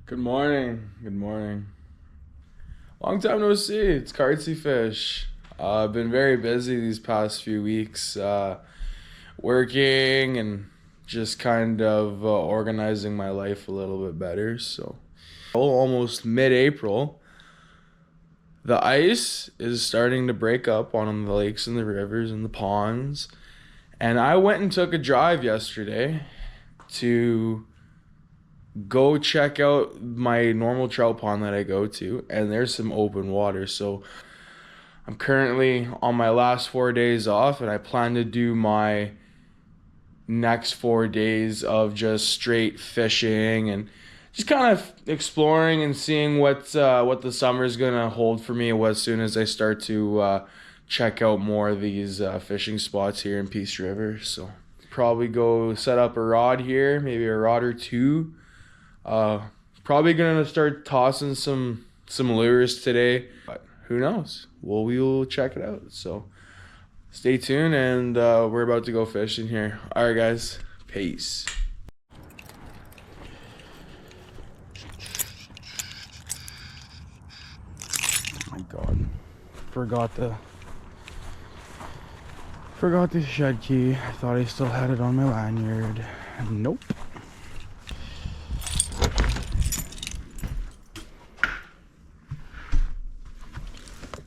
Good morning. Good morning. Long time no see. It's cartsyfish. I've been very busy these past few weeks, working and just kind of organizing my life a little bit better. So, almost mid-April, the ice is starting to break up on the lakes and the rivers and the ponds. And I went and took a drive yesterday to go check out my normal trout pond that I go to, and there's some open water. So I'm currently on my last 4 days off, and I plan to do my next 4 days of just straight fishing and just kind of exploring and seeing what the summer is gonna hold for me as soon as I start to check out more of these fishing spots here in Peace River. So probably go set up a rod here, maybe a rod or two. Probably gonna start tossing some lures today, but who knows? Well, we will check it out. So stay tuned, and we're about to go fishing here. All right, guys. Peace. Oh my God, forgot the shed key. I thought I still had it on my lanyard. Nope.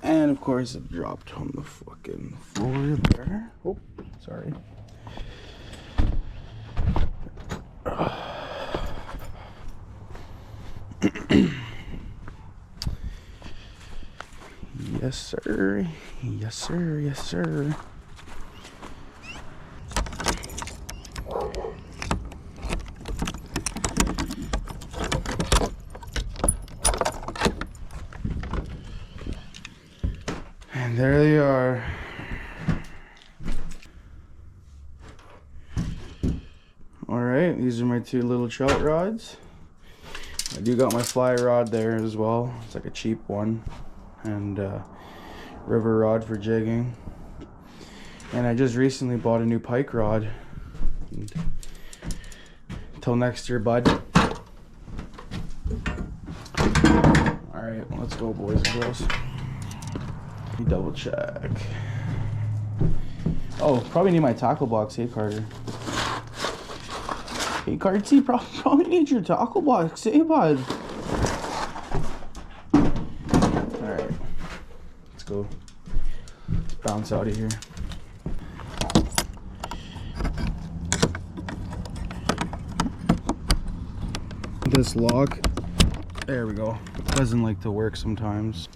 And of course it dropped on the fucking floor there. Oh, sorry. Yes, sir. Yes, sir. Yes, sir. And there they are. Alright, these are my two little trout rods. I do got my fly rod there as well. It's like a cheap one. And river rod for jigging. And I just recently bought a new pike rod. Until next year, bud. Alright, let's go, boys and girls. Double check. Oh, probably need my tackle box. Hey, Carter. Hey, Cartsy, probably need your tackle box. Hey, bud. Alright. Let's go. Let's bounce out of here. This lock. There we go. Doesn't like to work sometimes.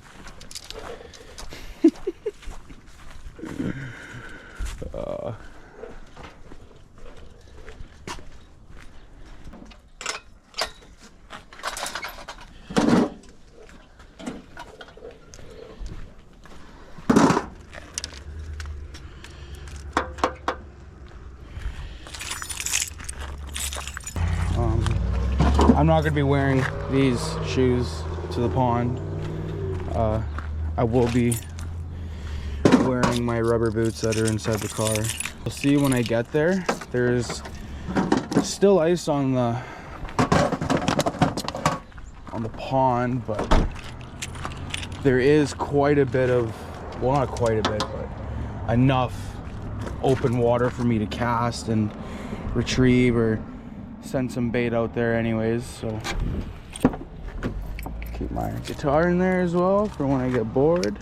I'm not going to be wearing these shoes to the pond. I will be wearing my rubber boots that are inside the car. You'll see when I get there, there's still ice on the pond, but there is quite a bit of, well, not quite a bit, but enough open water for me to cast and retrieve or send some bait out there anyways. So keep my guitar in there as well for when I get bored.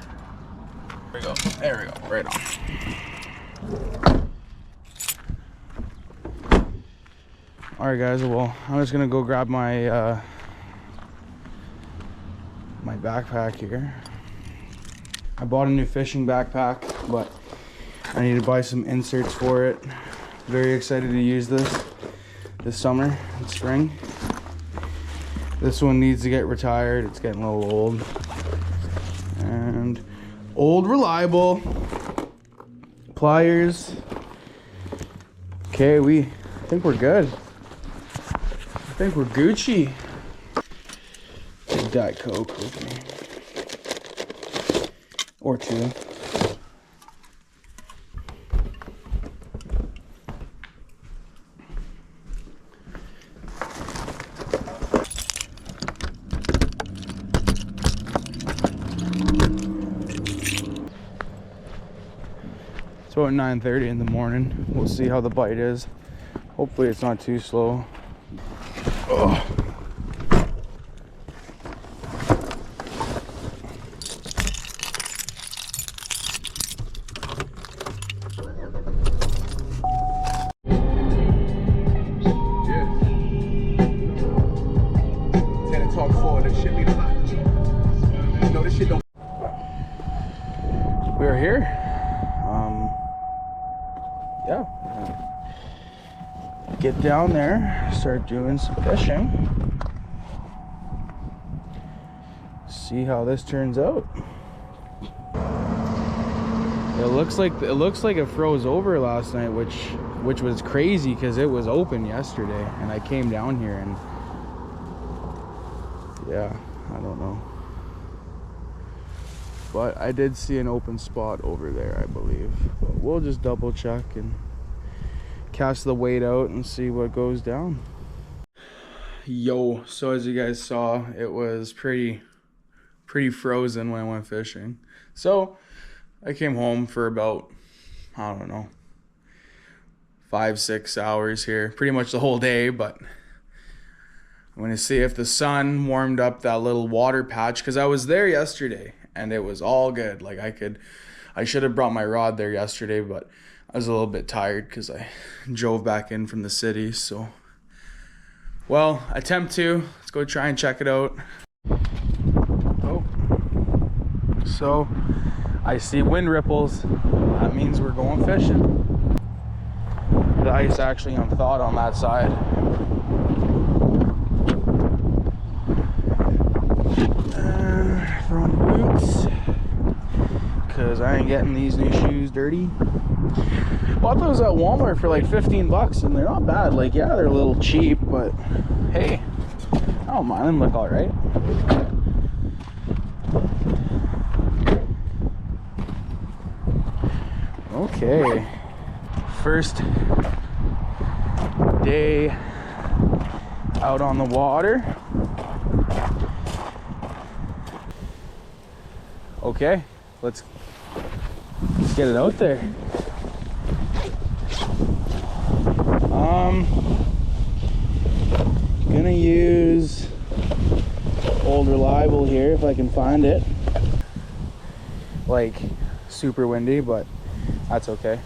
There we go. There we go. Right on. Alright guys, well, I'm just gonna go grab my my backpack here. I bought a new fishing backpack, but I need to buy some inserts for it. Very excited to use this summer and spring. This one needs to get retired. It's getting a little old. And old reliable. Pliers. Okay, I think we're good. I think we're Gucci. Diet Coke with me. Or two. It's about 9:30 in the morning. We'll see how the bite is. Hopefully it's not too slow. Oh. We're here. Yeah. Get down there, start doing some fishing. See how this turns out. It looks like it froze over last night, which was crazy because it was open yesterday, and I came down here and yeah, I don't know. But I did see an open spot over there, I believe. But we'll just double check and cast the weight out and see what goes down. Yo, so as you guys saw, it was pretty frozen when I went fishing. So I came home for about, I don't know, 5-6 hours here. Pretty much the whole day, but I'm gonna see if the sun warmed up that little water patch, because I was there yesterday and it was all good. Like I should have brought my rod there yesterday, but I was a little bit tired because I drove back in from the city. So, well, attempt to. Let's go try and check it out. Oh, so I see wind ripples. That means we're going fishing. The ice actually unthawed on that side. Throwing boots because I ain't getting these new shoes dirty. Bought those at Walmart for like 15 bucks and they're not bad. Like, yeah, they're a little cheap, but hey, I don't mind them. Look all right. Okay, first day out on the water. Okay, let's get it out there. Gonna use Old Reliable here if I can find it. Like, super windy, but that's okay.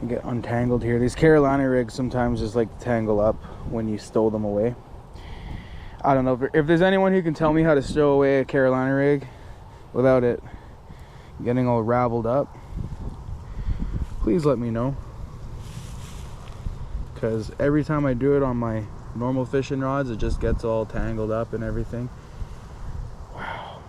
Get untangled here. These Carolina rigs sometimes just like to tangle up when you stow them away. I don't know if there's anyone who can tell me how to stow away a Carolina rig without it getting all raveled up. Please let me know, because every time I do it on my normal fishing rods, it just gets all tangled up and everything. Wow,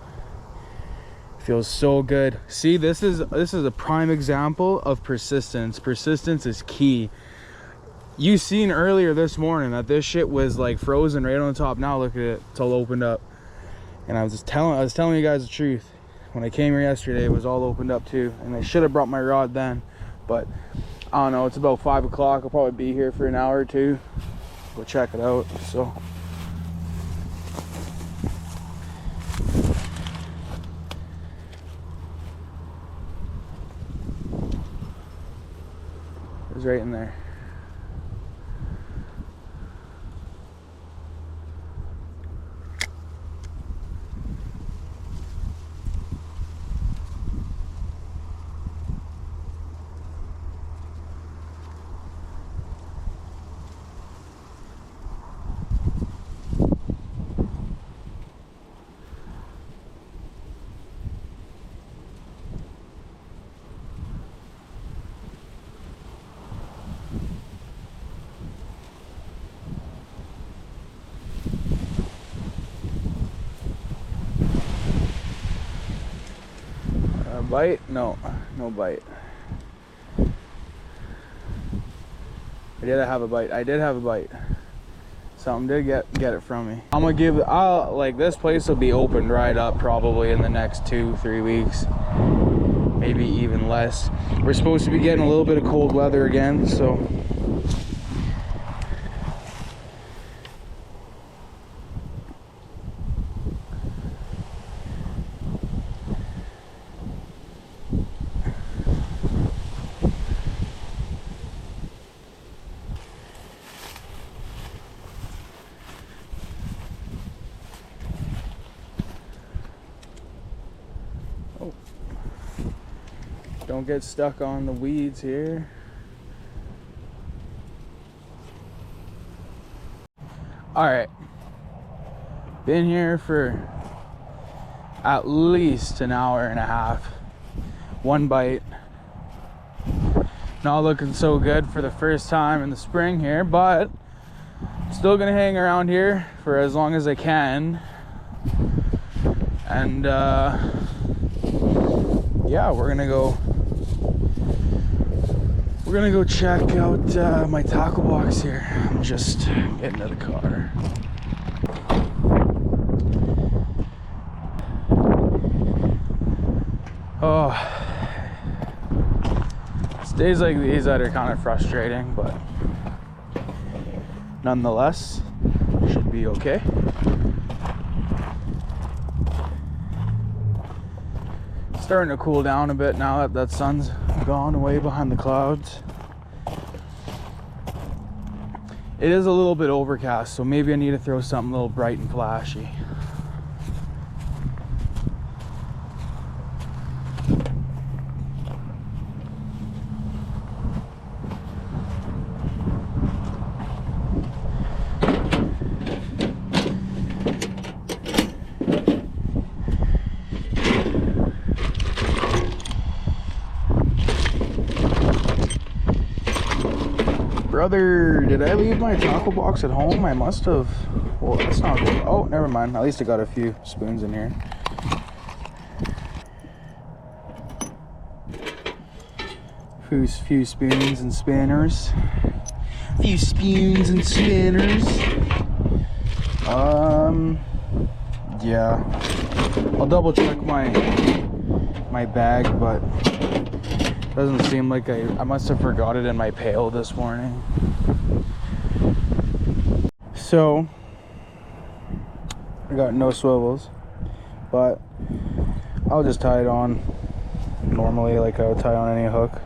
feels so good. See, this is a prime example of persistence. Persistence is key. You seen earlier this morning that this shit was like frozen right on the top. Now look at it, it's all opened up. And I was telling you guys the truth. When I came here yesterday, it was all opened up too, and I should have brought my rod then. But I don't know, it's about 5 o'clock. I'll probably be here for an hour or two. Go check it out. So it was right in there. Bite? No, no bite. I did have a bite. I did have a bite. Something did get it from me. I'm gonna give. Like, this place will be opened right up probably in the next 2-3 weeks. maybe even less. We're supposed to be getting a little bit of cold weather again, so don't get stuck on the weeds here. All right, been here for at least an hour and a half. One bite. Not looking so good for the first time in the spring here, but still gonna hang around here for as long as I can. And yeah, we're gonna go check out my tackle box here. I'm just getting to the car. Oh, it's days like these that are kind of frustrating, but nonetheless, should be okay. Starting to cool down a bit now that that sun's gone away behind the clouds. It is a little bit overcast, so maybe I need to throw something a little bright and flashy. Brother, did I leave my tackle box at home? I must have. Well, that's not good. Oh, never mind. At least I got a few spoons in here. Few spoons and spinners. Few spoons and spinners. Yeah. I'll double check my bag, but doesn't seem like I must have forgot it in my pail this morning. So I got no swivels, but I'll just tie it on normally like I would tie on any hook.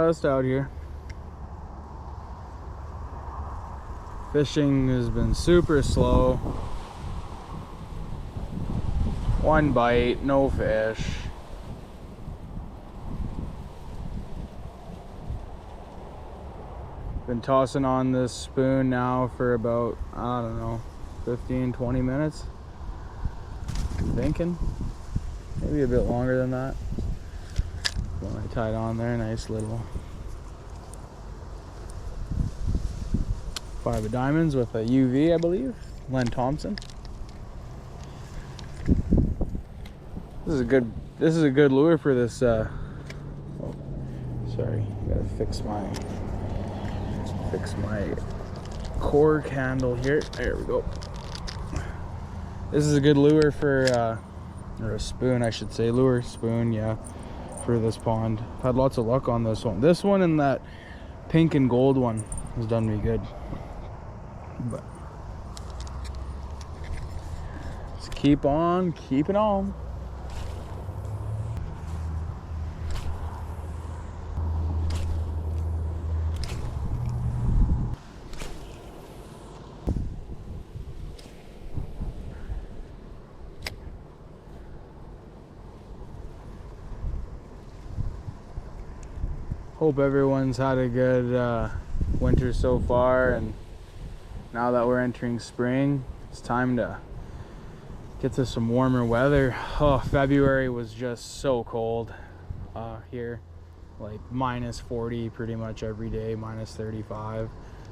Just out here. Fishing has been super slow. One bite, no fish. Been tossing on this spoon now for about, I don't know, 15-20 minutes. I'm thinking maybe a bit longer than that. When I tied on there, nice little 5 of diamonds with a UV, I believe. Len Thompson. This is a good lure for this. Oh, sorry, gotta fix my cork handle here. There we go. This is a good lure for, or a spoon, I should say. Lure, spoon, yeah. For this pond. I've had lots of luck on this one. This one and that pink and gold one has done me good. But just keep on keeping on. Hope everyone's had a good winter so far, and now that we're entering spring, it's time to get to some warmer weather. Oh, February was just so cold here, like minus 40 pretty much every day, minus 35.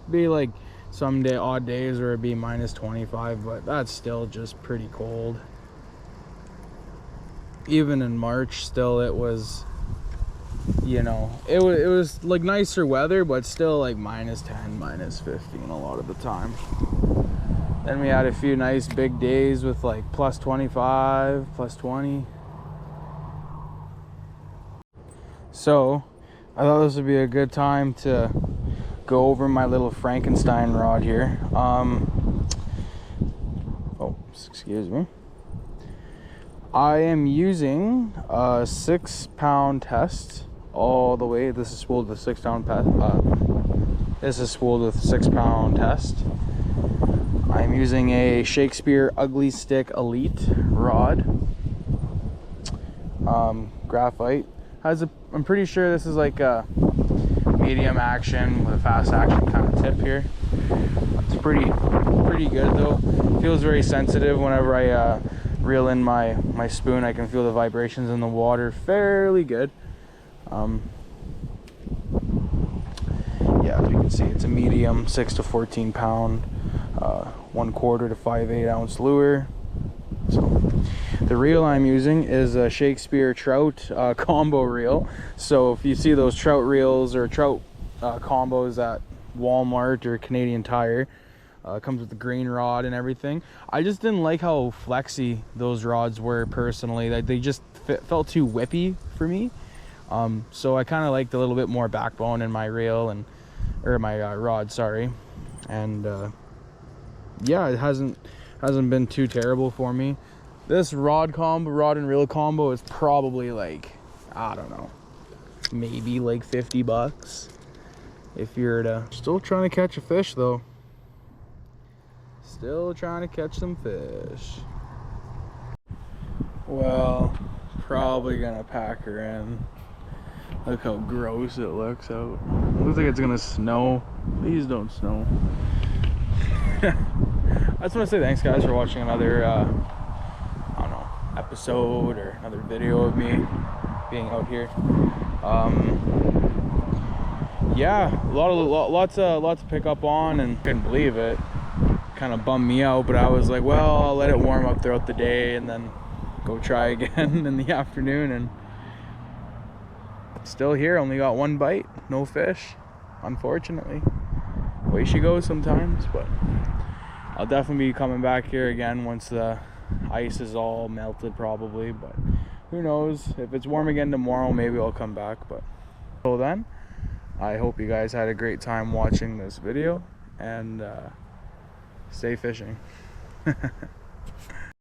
Be like some odd days where it'd be minus 25, but that's still just pretty cold. Even in March, still it was, you know, it was like nicer weather, but still like minus 10, minus 15 a lot of the time. Then we had a few nice big days with like plus 25, plus 20. So I thought this would be a good time to go over my little Frankenstein rod here. Oh, excuse me. I am using a 6-pound test all the way. This is spooled with 6-pound this is spooled with 6-pound test. I'm using a Shakespeare Ugly Stick Elite rod. Graphite. I'm pretty sure this is like a medium action with a fast action kind of tip here. It's pretty good though. Feels very sensitive whenever I reel in my spoon. I can feel the vibrations in the water fairly good. Yeah, as you can see, it's a medium 6 to 14 pound 1/4 to 5/8 ounce lure. So the reel I'm using is a Shakespeare trout combo reel. So if you see those trout reels or trout combos at Walmart or Canadian Tire, comes with the green rod and everything. I just didn't like how flexy those rods were personally. Like they just felt too whippy for me. So I kind of liked a little bit more backbone in my reel or my rod, sorry. And yeah, it hasn't been too terrible for me. This rod and reel combo is probably like, I don't know, maybe like $50 if you're still trying to catch a fish though. Still trying to catch some fish. Well, probably gonna pack her in. Look how gross it looks out. It looks like it's gonna snow. Please don't snow. I just want to say thanks guys for watching another I don't know, episode or another video of me being out here. Yeah, lots to pick up on, and couldn't believe it. Kind of bummed me out, but I was like, well, I'll let it warm up throughout the day and then go try again in the afternoon. And still here, only got one bite, no fish, unfortunately. Way she goes sometimes, but I'll definitely be coming back here again once the ice is all melted probably, but who knows. If it's warm again tomorrow, maybe I'll come back. But until then, I hope you guys had a great time watching this video, and stay fishing.